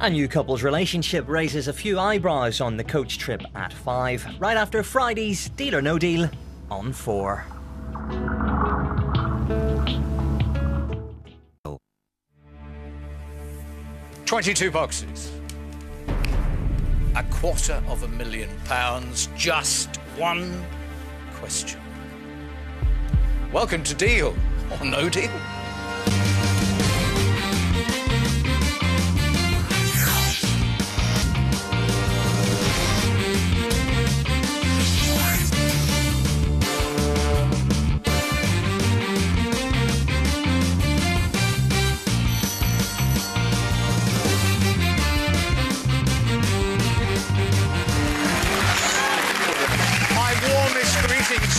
A new couple's relationship raises a few eyebrows on the coach trip at 5, right after Friday's Deal or No Deal on 4. £22 boxes. £250,000. Just one question. Welcome to Deal or No Deal.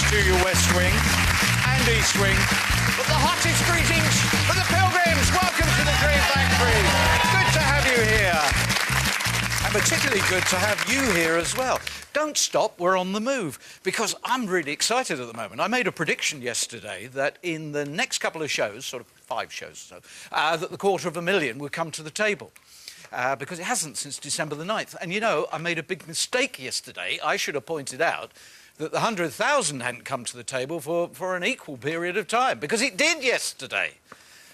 To your West Wing and East Wing, but the hottest greetings for the Pilgrims. Welcome to the Dream Factory. Good to have you here. And particularly good to have you here as well. Don't stop, we're on the move, because I'm really excited at the moment. I made a prediction yesterday that in the next couple of shows, sort of 5 shows or so, that the $250,000 would come to the table. Because it hasn't since December the 9th. And, you know, I made a big mistake yesterday. I should have pointed out that the 100,000 hadn't come to the table for an equal period of time, because it did yesterday.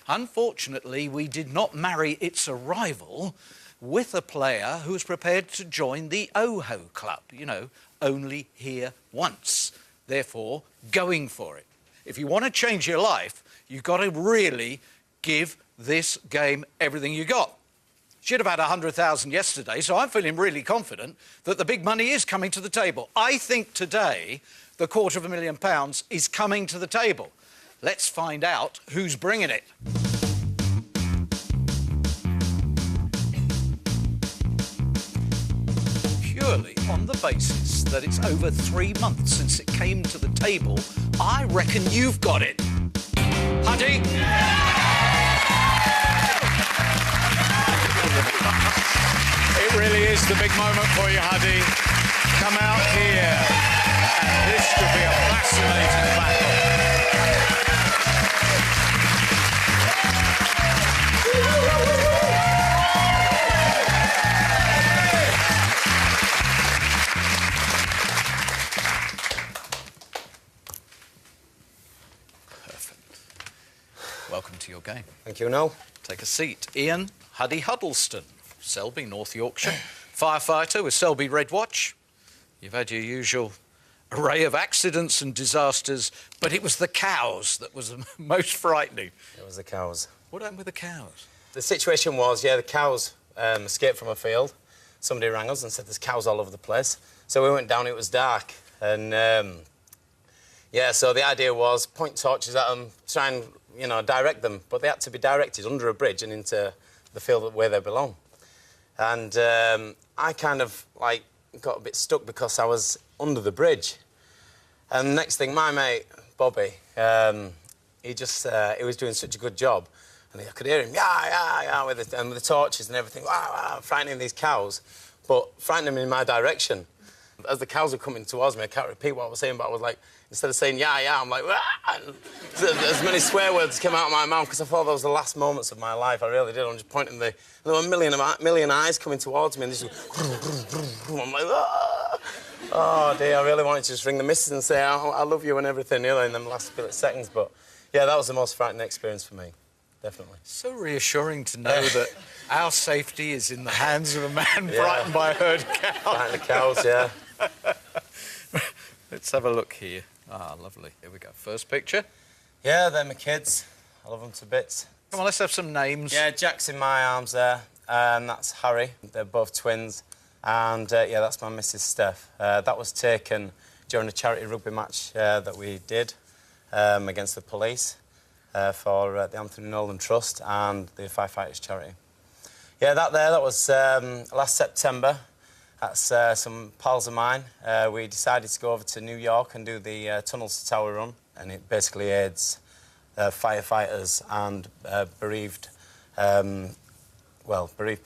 Unfortunately, we did not marry its arrival with a player who was prepared to join the OHO Club, you know, only here once, therefore going for it. If you want to change your life, you've got to really give this game everything you got. Should have had 100,000 yesterday, so I'm feeling really confident that the big money is coming to the table. I think today the £250,000 is coming to the table. Let's find out who's bringing it. Purely on the basis that it's over 3 months since it came to the table, I reckon you've got it. Huddy? It really is the big moment for you, Huddy. Come out here, and this could be a fascinating battle. Perfect. Welcome to your game. Thank you, Noel. Take a seat. Ian Huddy Huddleston, Selby, North Yorkshire. Firefighter with Selby Red Watch. You've had your usual array of accidents and disasters, but it was the cows that was the most frightening. It was the cows. What happened with the cows? The situation was, the cows escaped from a field. Somebody rang us and said there's cows all over the place. So we went down, it was dark. And, so the idea was point torches at them, try and, direct them. But they had to be directed under a bridge and into the field where they belong. And I kind of, got a bit stuck because I was under the bridge. And the next thing, my mate, Bobby, he was doing such a good job. And I could hear him, with the torches and everything, frightening these cows, but frightening them in my direction. As the cows were coming towards me, I can't repeat what I was saying, but I was like, instead of saying, I'm like, as many swear words came out of my mouth because I thought that was the last moments of my life. I really did. I'm just pointing there were a million eyes coming towards me, and this I'm like, oh dear, I really wanted to just ring the missus and say, I love you and everything, in them last few seconds. But yeah, that was the most frightening experience for me, definitely. So reassuring to know that our safety is in the hands of a man frightened by a herd of cows. Frightened of cows, yeah. Let's have a look here. Ah, lovely. Here we go. First picture. Yeah, they're my kids. I love them to bits. Come on, let's have some names. Yeah, Jack's in my arms there, and that's Harry. They're both twins. And, that's my Mrs. Steph. That was taken during a charity rugby match that we did against the police for the Anthony Nolan Trust and the Firefighters Charity. Yeah, that was last September. That's some pals of mine. We decided to go over to New York and do the Tunnels to Tower Run, and it basically aids firefighters and bereaved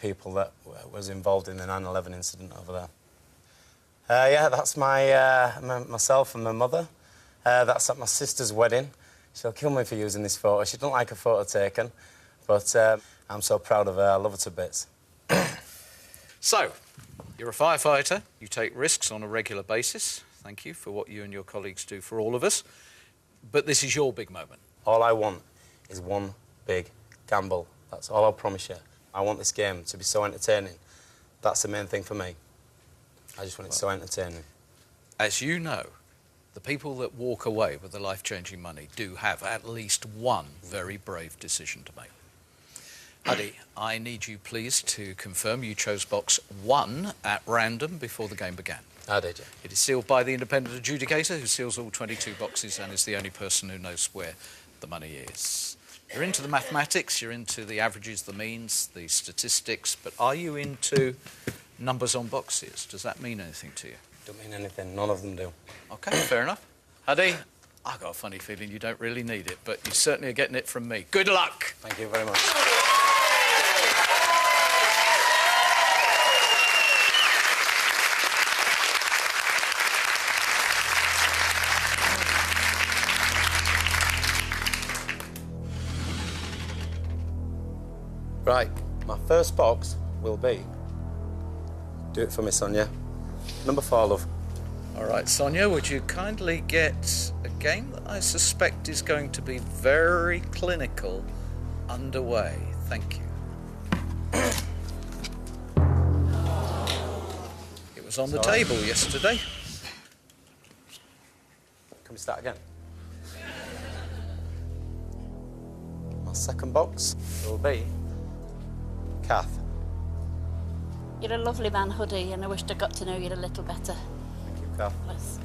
people that was involved in the 9/11 incident over there. That's myself and my mother. That's at my sister's wedding. She'll kill me for using this photo. She doesn't like a photo taken, but I'm so proud of her. I love her to bits. So, you're a firefighter. You take risks on a regular basis. Thank you for what you and your colleagues do for all of us. But this is your big moment. All I want is one big gamble. That's all I'll promise you. I want this game to be so entertaining. That's the main thing for me. I just want it so entertaining. As you know, the people that walk away with the life-changing money do have at least one very brave decision to make. Huddy, I need you please to confirm you chose box 1 at random before the game began. How did you? It is sealed by the independent adjudicator who seals all 22 boxes and is the only person who knows where the money is. You're into the mathematics, you're into the averages, the means, the statistics, but are you into numbers on boxes? Does that mean anything to you? Don't mean anything. None of them do. OK, fair enough. Huddy, I've got a funny feeling you don't really need it, but you certainly are getting it from me. Good luck! Thank you very much. Right, my first box will be... Do it for me, Sonia. Number 4, love. All right, Sonia, would you kindly get a game that I suspect is going to be very clinical underway? Thank you. It was on the table yesterday. Can we start again? My second box will be... Kath. You're a lovely man, Huddy, and I wished I got to know you a little better. Thank you, Kath. Bless.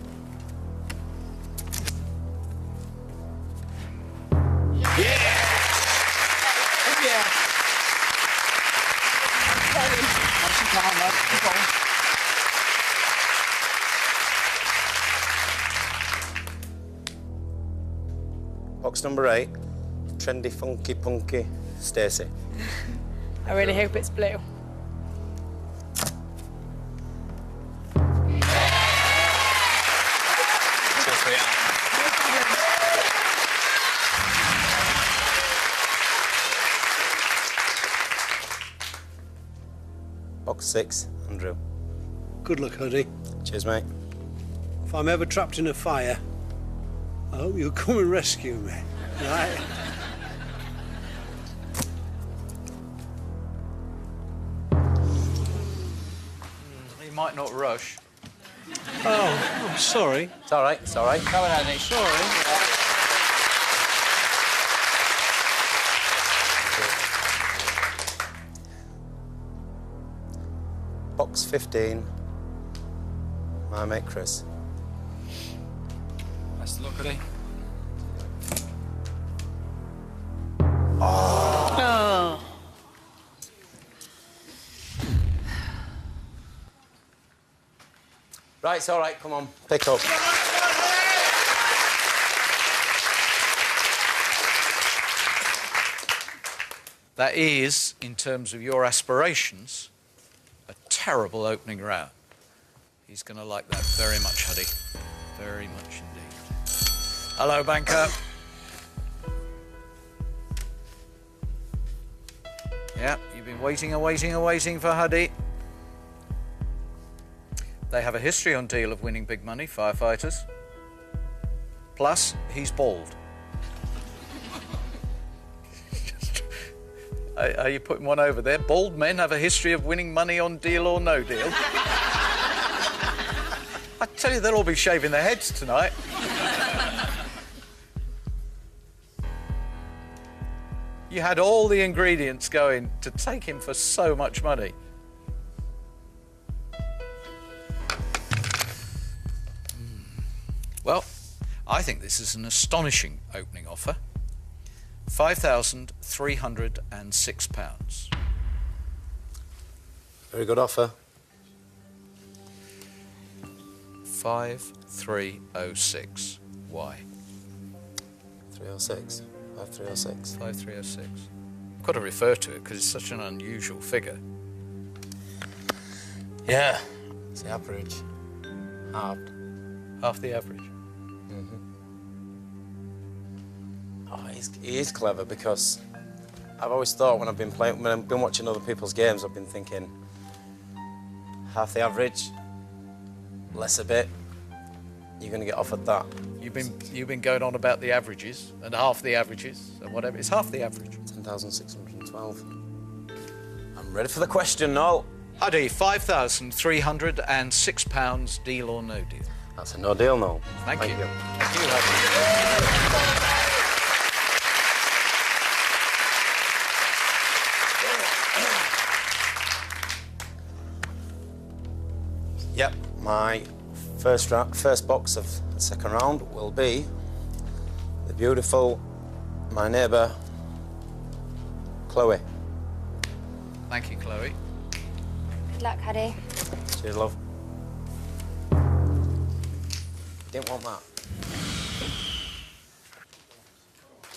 Box number 8, trendy, funky, punky, Stacey. I really hope it's blue. Box 6, Andrew. Good luck, Huddy. Cheers, mate. If I'm ever trapped in a fire, I hope you'll come and rescue me, right? He might not rush. Oh, I'm sorry. It's all right, it's all right. Come on, Andy. Sorry. Box 15, my mate Chris. Best of luck, Huddy. Oh. Right, it's all right, come on, pick up. That is, in terms of your aspirations, a terrible opening round. He's going to like that very much, Huddy. Very much indeed. Hello, banker. Yeah, you've been waiting and waiting and waiting for Huddy. They have a history on deal of winning big money, firefighters. Plus, he's bald. Are you putting one over there? Bald men have a history of winning money on Deal or No Deal. I tell you, they'll all be shaving their heads tonight. You had all the ingredients going to take him for so much money. Well, I think this is an astonishing opening offer. £5,306. Very good offer. 5306. Why? 306. 5306. 5306. I've got to refer to it because it's such an unusual figure. Yeah, it's the average. Halved. Half the average. Oh, he is clever because I've always thought when I've been watching other people's games, I've been thinking, half the average, less a bit, you're going to get offered that. You've been going on about the averages and half the averages and whatever. It's half the average. 10,612. I'm ready for the question, Noel. Huddy, £5,306, deal or no deal? That's a no deal, Noel. Thank you. you. Thank you, Huddy. Yep, my first box of the second round will be the beautiful, my neighbour, Chloe. Thank you, Chloe. Good luck, Huddy. Cheers, love. Didn't want that.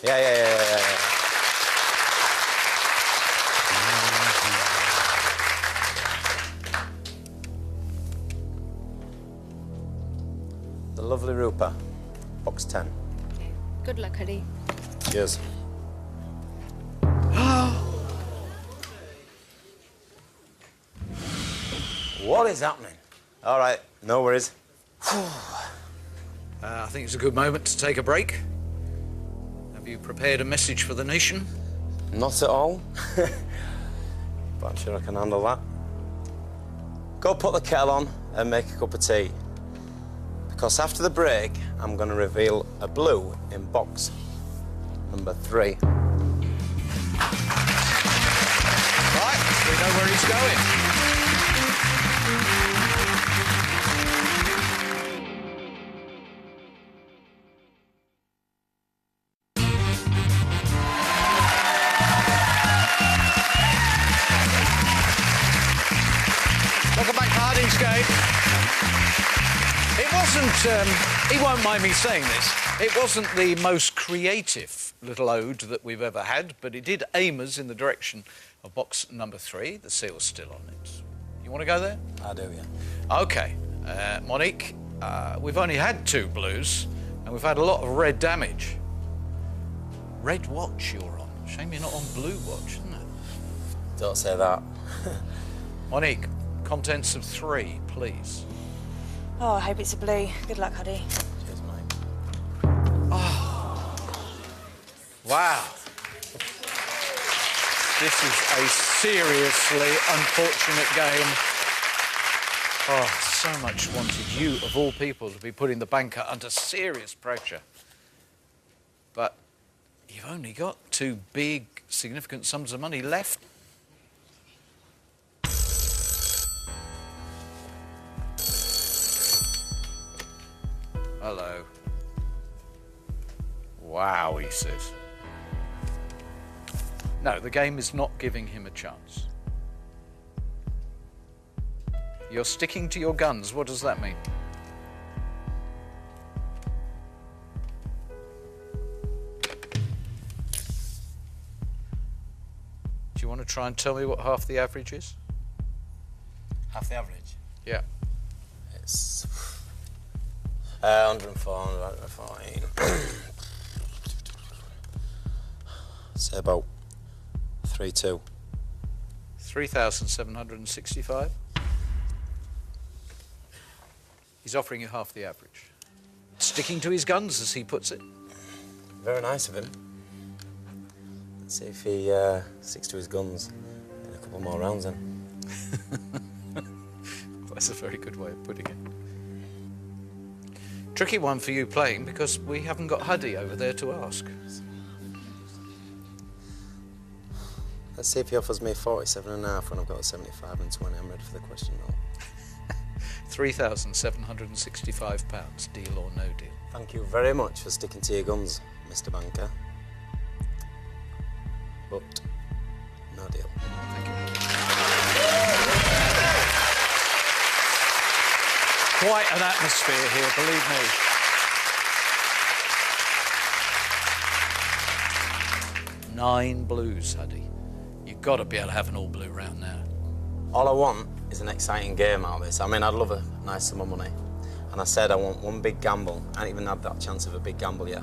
Yeah. The lovely Rupa, box 10. Good luck, Huddy. Cheers. What is happening? All right, no worries. I think it's a good moment to take a break. Have you prepared a message for the nation? Not at all. But I'm sure I can handle that. Go put the kettle on and make a cup of tea. Because after the break, I'm going to reveal a blue in box number 3. Right, we know where he's going. Welcome back to Harding's game. It wasn't, he won't mind me saying this, it wasn't the most creative little ode that we've ever had, but it did aim us in the direction of box number 3. The seal's still on it. You want to go there? I do, yeah. OK. Monique, we've only had 2 blues, and we've had a lot of red damage. Red watch you're on. Shame you're not on blue watch, isn't it? Don't say that. Monique, contents of 3, please. Oh, I hope it's a blue. Good luck, Huddy. Cheers, mate. Wow. This is a seriously unfortunate game. Oh, so much wanted you, of all people, to be putting the banker under serious pressure. But you've only got 2 big, significant sums of money left. Hello. Wow, he says. No, the game is not giving him a chance. You're sticking to your guns. What does that mean? Do you want to try and tell me what half the average is? Half the average? Yeah. It's 104, 114. Say about 3-2. 3,765. He's offering you half the average. Sticking to his guns, as he puts it. Very nice of him. Let's see if he sticks to his guns in a couple more rounds then. That's a very good way of putting it. Tricky one for you playing, because we haven't got Huddy over there to ask. Let's see if he offers me 47.5 when I've got a 75 and 20. I'm ready for the question now. £3,765, deal or no deal? Thank you very much for sticking to your guns, Mr. Banker. But no deal. Thank you. Quite an atmosphere here, believe me. 9 blues, Huddy. You've got to be able to have an all-blue round now. All I want is an exciting game out of this. I mean, I'd love a nice sum of money. And I said I want one big gamble. I haven't even had that chance of a big gamble yet.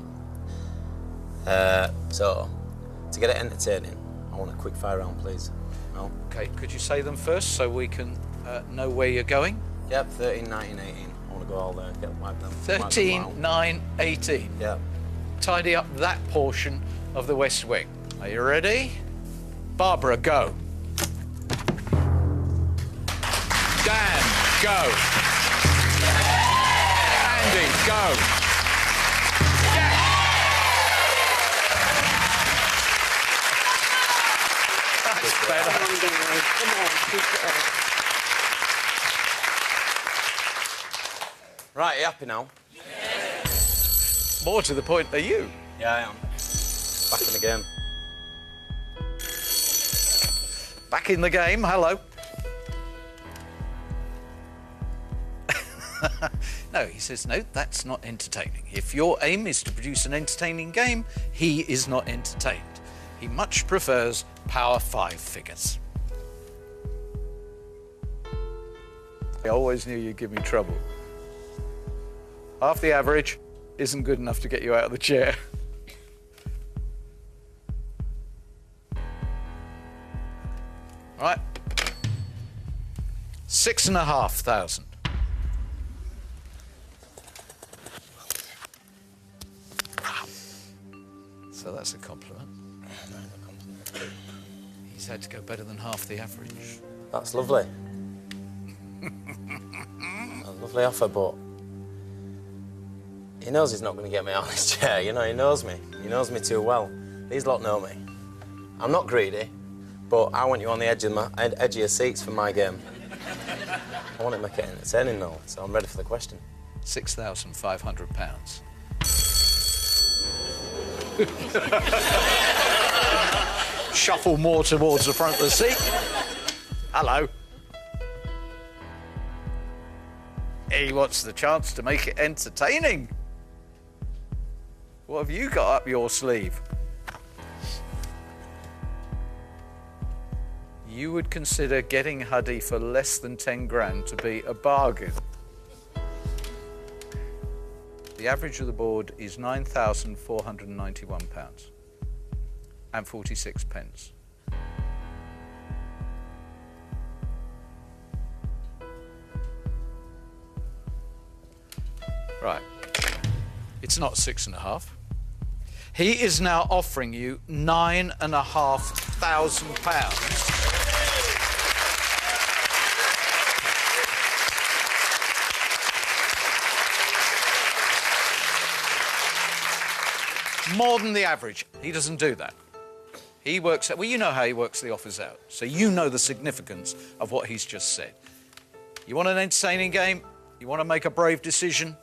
So, to get it entertaining, I I want a quick fire round, please. Mel? OK, could you say them first so we can know where you're going? Yep, 13, 19, 18. I want to go all there, wipe them. 13, 9, 18. Yep. Tidy up that portion of the West Wing. Are you ready? Barbara, go. Dan, go. Andy, go. Jack. That's better. Come on, keep it up. Right, you happy now? More to the point, are you? Yeah, I am. Back in the game. Back in the game, hello. No, he says, no, that's not entertaining. If your aim is to produce an entertaining game, he is not entertained. He much prefers power 5 figures. I always knew you'd give me trouble. Half the average isn't good enough to get you out of the chair. All right. 6,500. So that's a compliment. He's had to go better than half the average. That's lovely. A lovely offer, but he knows he's not going to get me out of this chair. You know, he knows me. He knows me too well. These lot know me. I'm not greedy, but I want you on the edge of your seats for my game. I want to make it entertaining, though, so I'm ready for the question. £6,500. Shuffle more towards the front of the seat. Hello. He wants the chance to make it entertaining. What have you got up your sleeve? You would consider getting Huddy for less than 10 grand to be a bargain. The average of the board is £9,491 and 46 pence. Right. It's not 6.5. He is now offering you £9,500. More than the average. He doesn't do that. He works out, well, you know how he works the offers out, so you know the significance of what he's just said. You want an entertaining game? You want to make a brave decision?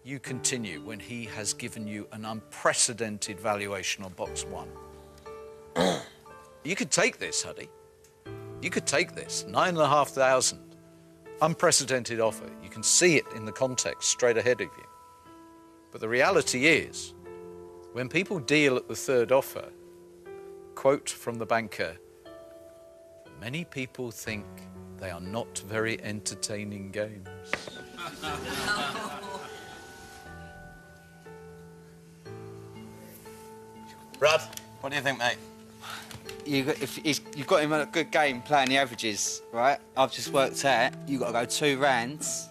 You continue when he has given you an unprecedented valuation on box 1. You could take this, Huddy. You could take this. 9,500. Unprecedented offer. You can see it in the context straight ahead of you. But the reality is, when people deal at the third offer, quote from the banker, many people think they are not very entertaining games. Brad, what do you think, mate? You've got him on a good game playing the averages, right? I've just worked out you've got to go 2 rands,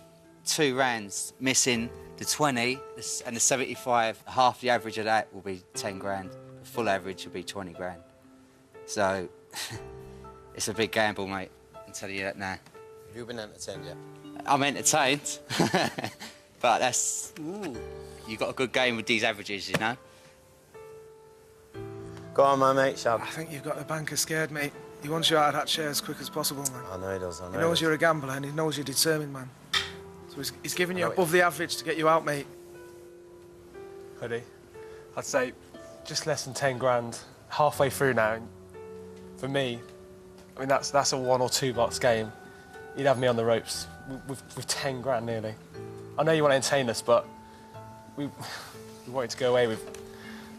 missing the 20 and the 75. Half the average of that will be 10 grand. The full average will be 20 grand. So it's a big gamble, mate. I'll tell you that now. Have you been entertained yet? I'm entertained, but that's... You've got a good game with these averages, you know? Go on, my mate, Shab. I think you've got the banker scared, mate. He wants you out of that chair as quick as possible, man. I know he does, I know He knows you're a gambler and he knows you're determined, man. So he's giving you above the average to get you out, mate. Hoodie, I'd say just less than 10 grand, halfway through now. For me, I mean, that's a 1 or 2 box game. You'd have me on the ropes with 10 grand nearly. I know you want to entertain us, but we wanted to go away with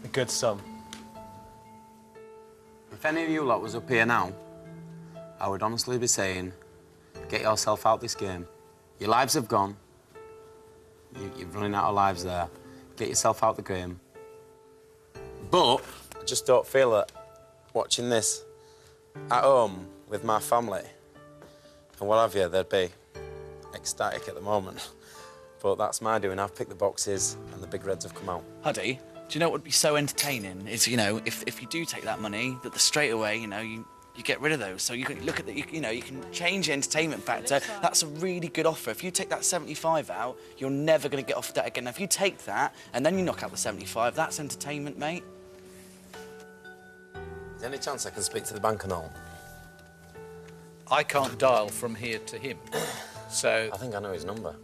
a good sum. If any of you lot was up here now, I would honestly be saying, get yourself out this game. Your lives have gone. You're running out of lives there. Get yourself out the game. But I just don't feel that watching this at home with my family and what have you, they'd be ecstatic at the moment. But that's my doing. I've picked the boxes and the big reds have come out. Huddy, do you know what would be so entertaining is, you know, if you do take that money, that straight away, you know, you get rid of those. So you can look at the, you know, you can change the entertainment factor. That's a really good offer. If you take that 75 out, you're never going to get offered that again. Now, if you take that and then you knock out the 75, that's entertainment, mate. Is there any chance I can speak to the bank and all? I can't dial from here to him, so... I think I know his number.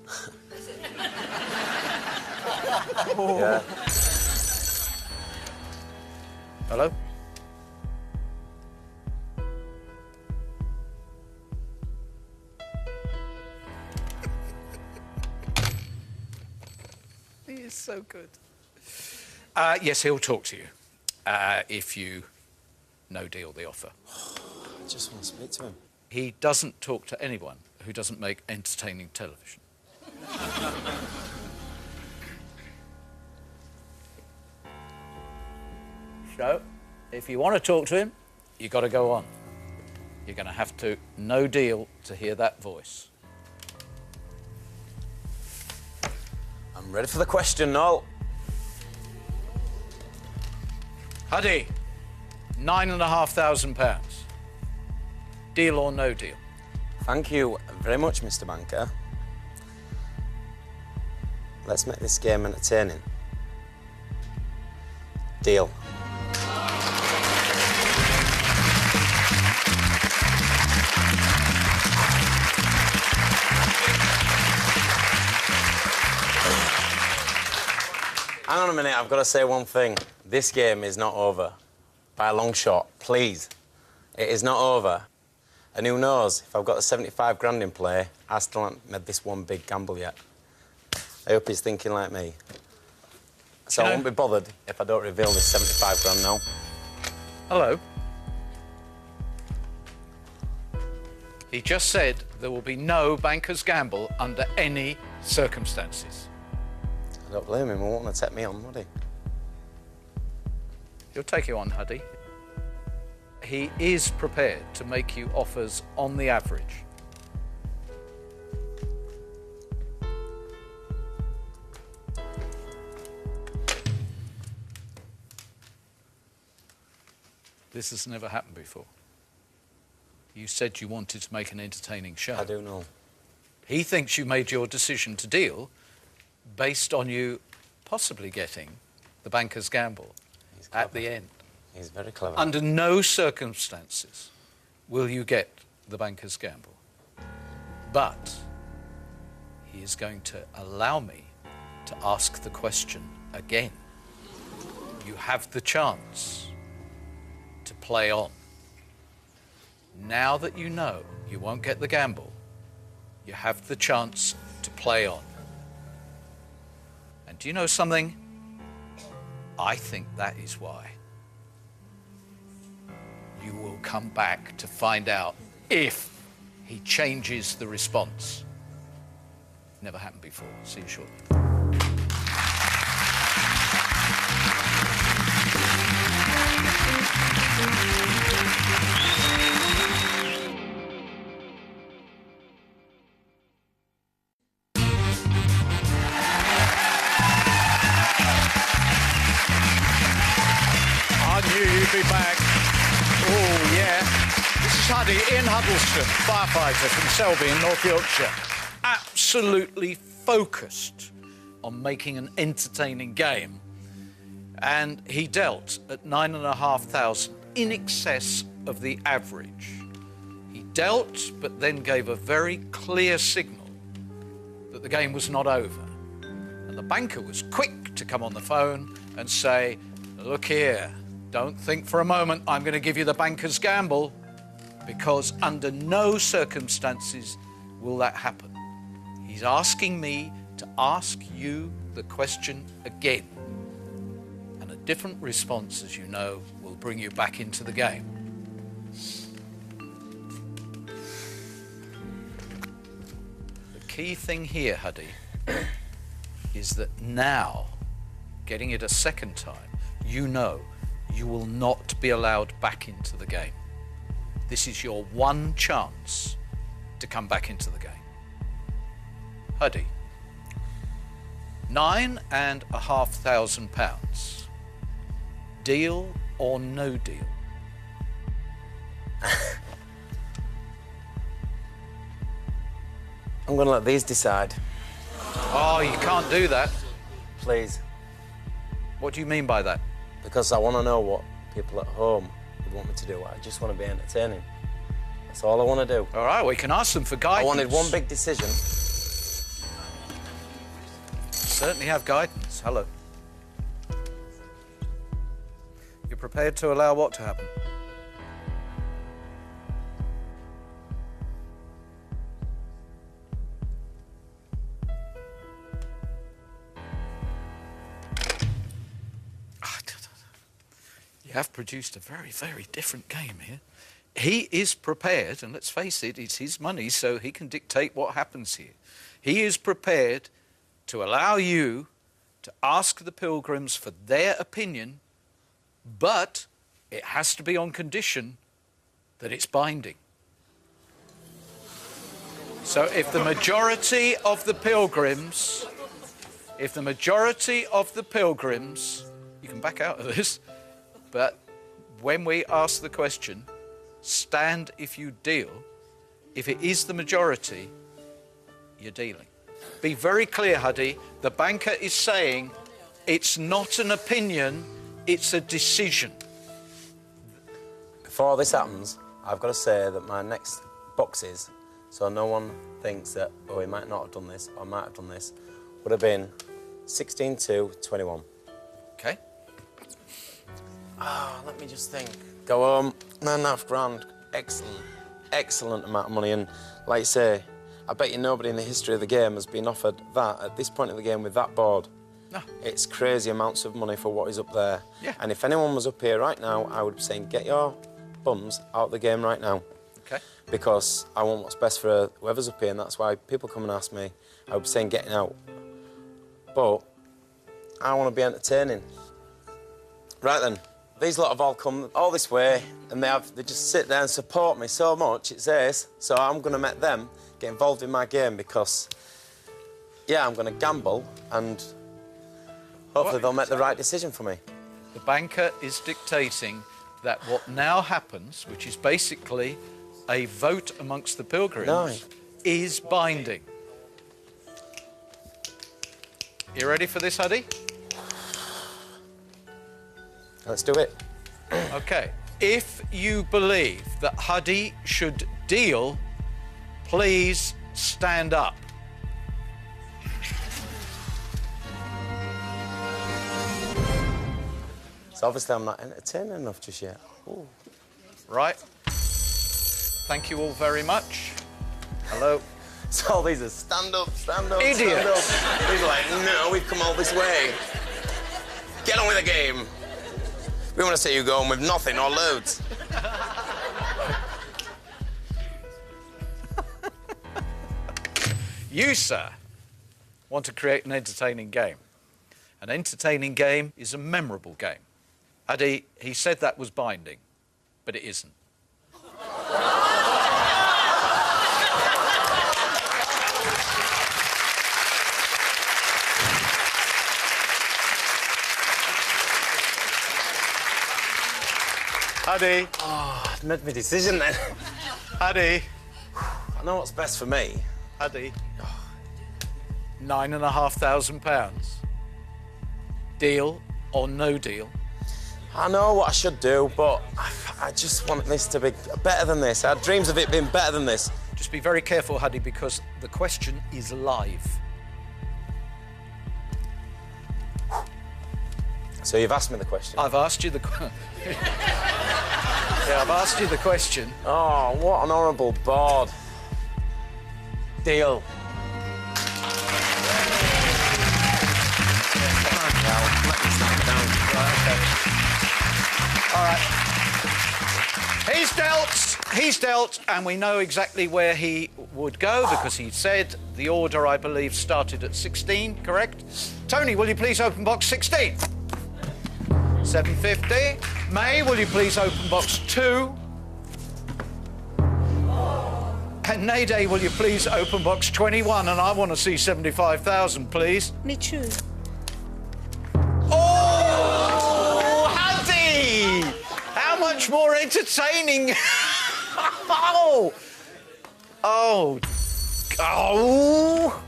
Yeah. Hello? He is so good. Yes, he'll talk to you if you no deal the offer. I just want to speak to him. He doesn't talk to anyone who doesn't make entertaining television. So, if you want to talk to him, you've got to go on. You're going to have to no deal to hear that voice. I'm ready for the question, Noel. Huddy, £9,500. Deal or no deal? Thank you very much, Mr. Banker. Let's make this game entertaining. Deal. Hang on a minute, I've got to say one thing. This game is not over. By a long shot, please. It is not over. And who knows, if I've got the 75 grand in play, I still haven't made this one big gamble yet. I hope he's thinking like me. So I won't be bothered if I don't reveal this 75 grand now. Hello. He just said there will be no banker's gamble under any circumstances. I don't blame him, he won't want to take me on, would he? He'll take you on, Huddy. He is prepared to make you offers on the average. This has never happened before. You said you wanted to make an entertaining show. I do know. He thinks you made your decision to deal based on you possibly getting the banker's gamble at the end. He's very clever. Under no circumstances will you get the banker's gamble. But he is going to allow me to ask the question again. You have the chance to play on. Now that you know you won't get the gamble, you have the chance to play on. And do you know something? I think that is why you will come back to find out if he changes the response. Never happened before. See you shortly. Be back. Oh, yeah. This is Huddy, Ian Huddleston, firefighter from Selby in North Yorkshire. Absolutely focused on making an entertaining game. And he dealt at 9,500, in excess of the average. He dealt, but then gave a very clear signal that the game was not over. And the banker was quick to come on the phone and say, look here, don't think for a moment I'm going to give you the banker's gamble, because under no circumstances will that happen. He's asking me to ask you the question again. And a different response, as you know, will bring you back into the game. The key thing here, Huddy, is that now, getting it a second time, you know you will not be allowed back into the game. This is your one chance to come back into the game. Huddy, £9,500. Deal or no deal? I'm going to let these decide. Oh, you can't do that. Please. What do you mean by that? Because I want to know what people at home would want me to do. I just want to be entertaining. That's all I want to do. All right, we can ask them for guidance. I wanted one big decision. Certainly have guidance. Hello. You're prepared to allow what to happen? You have produced a very, very different game here. He is prepared, and let's face it, it's his money, so he can dictate what happens here. He is prepared to allow you to ask the Pilgrims for their opinion, but it has to be on condition that it's binding. So if the majority of the Pilgrims, you can back out of this, but when we ask the question, stand if you deal, if it is the majority, you're dealing. Be very clear, Huddy, the banker is saying it's not an opinion, it's a decision. Before this happens, I've got to say that my next boxes, so no one thinks that, oh, he might not have done this, or might have done this, would have been 16-21. Okay. Oh, let me just think. Go home, £9,500. Excellent, excellent amount of money. And like you say, I bet you nobody in the history of the game has been offered that at this point of the game with that board. No. It's crazy amounts of money for what is up there. Yeah. And if anyone was up here right now, I would be saying, get your bums out of the game right now. Okay. Because I want what's best for whoever's up here, and that's why people come and ask me. I would be saying getting out. But I want to be entertaining. Right then. These lot have all come all this way, and they just sit there and support me so much, it's theirs. So I'm going to make them get involved in my game because, yeah, I'm going to gamble, and hopefully they'll make the right decision for me. The banker is dictating that what now happens, which is basically a vote amongst the Pilgrims, is binding. You ready for this, Huddy? Let's do it. OK. If you believe that Huddy should deal, please stand up. So obviously I'm not entertaining enough just yet. Ooh. Right. Thank you all very much. Hello. So all these are stand up, stand up, Idiot. stand up. These are like, no, we've come all this way. Get on with the game. We want to see you going with nothing or loads. You, sir, want to create an entertaining game. An entertaining game is a memorable game. Huddy, he said that was binding, but it isn't. Huddy. Oh, I've made my decision then. Huddy. I know what's best for me. Huddy. £9,500. Deal or no deal? I know what I should do, but I just want this to be better than this. I had dreams of it being better than this. Just be very careful, Huddy, because the question is live. So you've asked me the question? I've asked you the question. Yeah, I've asked you the question. Oh, what an horrible board. Deal. All right. He's dealt, and we know exactly where he would go because he said the order, I believe, started at 16, correct? Tony, will you please open box 16? 750. May, will you please open box 2? And Nayday, will you please open box 21? And I want to see 75,000, please. Me too. Oh, Huddy! How much more entertaining? Oh! Oh! Oh!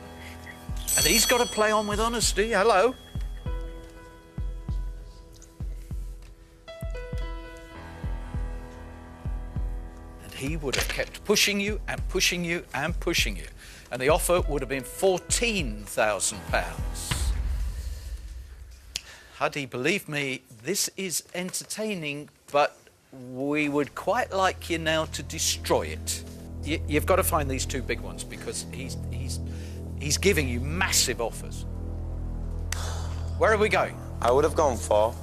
And he's got to play on with honesty. Hello. And he would have kept pushing you and pushing you and pushing you. And the offer would have been £14,000. Huddy, believe me, this is entertaining, but we would quite like you now to destroy it. You've got to find these 2 big ones because he's giving you massive offers. Where are we going? I would have gone for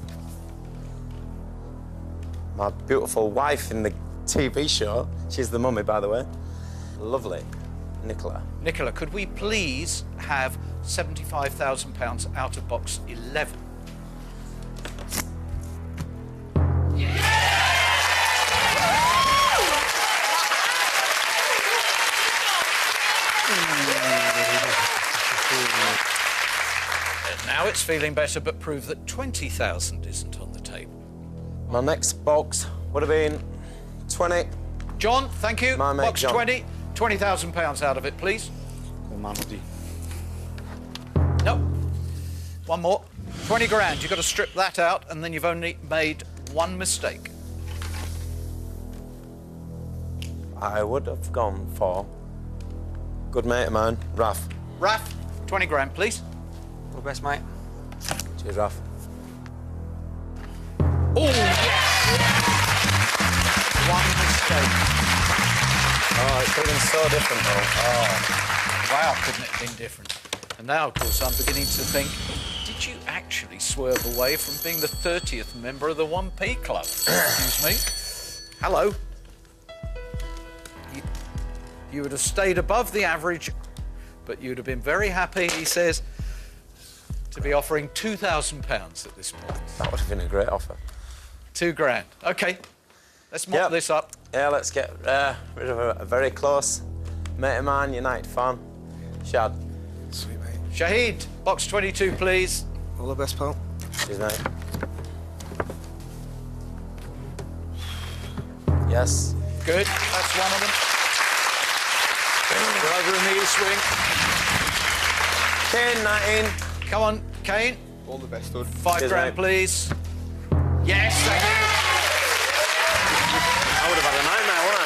my beautiful wife in the TV show. She's the mummy, by the way. Lovely. Nicola. Nicola, could we please have £75,000 out of box 11? And now it's feeling better, but prove that 20,000 isn't on the table. My next box would have been 20. John, thank you. My mate Box John. 20. £20,000 out of it, please. Nope. One more. 20 grand. You've got to strip that out, and then you've only made 1 mistake. I would have gone for good mate of mine, Raf. Raf, 20 grand, please. All the best, mate. Cheers, Raf. Oh, yes! 1 mistake. Oh, it could have been so different, though. Oh, wow, couldn't it have been different? And now, of course, I'm beginning to think, did you actually swerve away from being the 30th member of the 1p Club? Excuse me. Hello. You would have stayed above the average, but you'd have been very happy, he says, to be offering £2,000 at this point. That would have been a great offer. 2 grand. OK, let's mop this up. Yeah, let's get rid of a very close mate of mine, United fan, Shad. Sweet, mate. Shahid, box 22, please. All the best, pal. Cheers, mate. Yes. Good, that's one of them. We're over in the east wing. Kane, 19. Come on, Kane. All the best, bud. 5 Cheers, grand, mate. please. Yes, thank you. I would have had a 9 now, wouldn't I?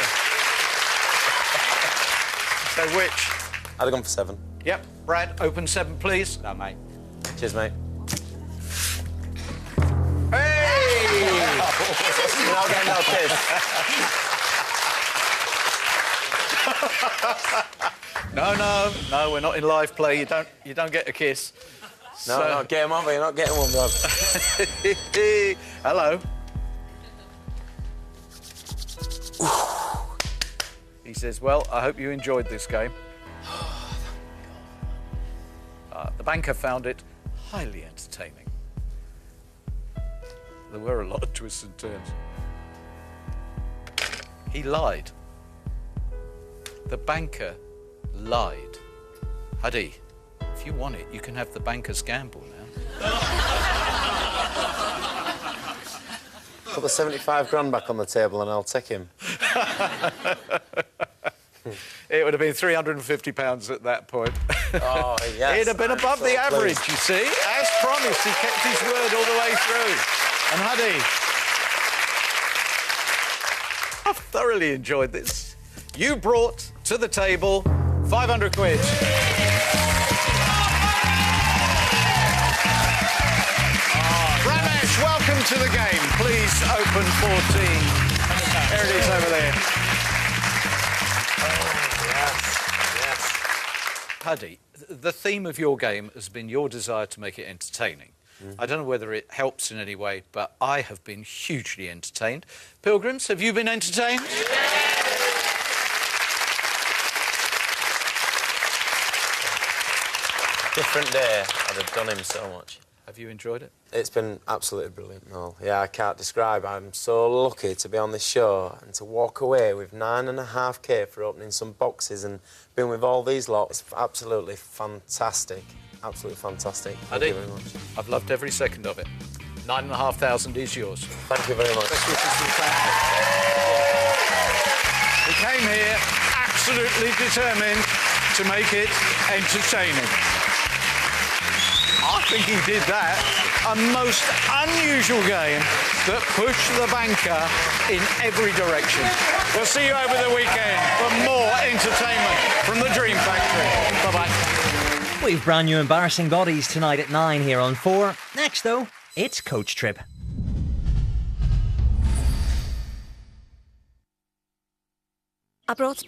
So which? I'd have gone for 7. Yep, Brad, open 7, please. No, mate. Cheers, mate. Hey! You're not getting no kiss. No, we're not in live play. You don't get a kiss. No, get him over. You're not getting one, Rob. Hello. He says, well, I hope you enjoyed this game. The banker found it highly entertaining. There were a lot of twists and turns. He lied. The banker lied. Huddy, if you want it, you can have the banker's gamble now. Put the 75 grand back on the table and I'll take him. It would have been £350 at that point. Oh, yes. It'd have been above the average, you see. As promised, he kept his word all the way through. And Huddy, I've thoroughly enjoyed this. You brought to the table 500 quid. Ramesh, welcome to the game. Please open 14. There it is over there. Huddy, the theme of your game has been your desire to make it entertaining. I don't know whether it helps in any way, but I have been hugely entertained. Pilgrims, have you been entertained? Different day, I'd have done him so much. Have you enjoyed it? It's been absolutely brilliant, Noel. Yeah, I can't describe. I'm so lucky to be on this show and to walk away with 9.5k for opening some boxes and being with all these lot. It's absolutely fantastic. Absolutely fantastic. Thank you very much. I've loved every second of it. 9,500 is yours. Thank you very much. We came here absolutely determined to make it entertaining. I think he did that. A most unusual game that pushed the banker in every direction. We'll see you over the weekend for more entertainment from the Dream Factory. Bye-bye. We've brand new embarrassing bodies tonight at 9 here on 4. Next, though, it's Coach Trip. I brought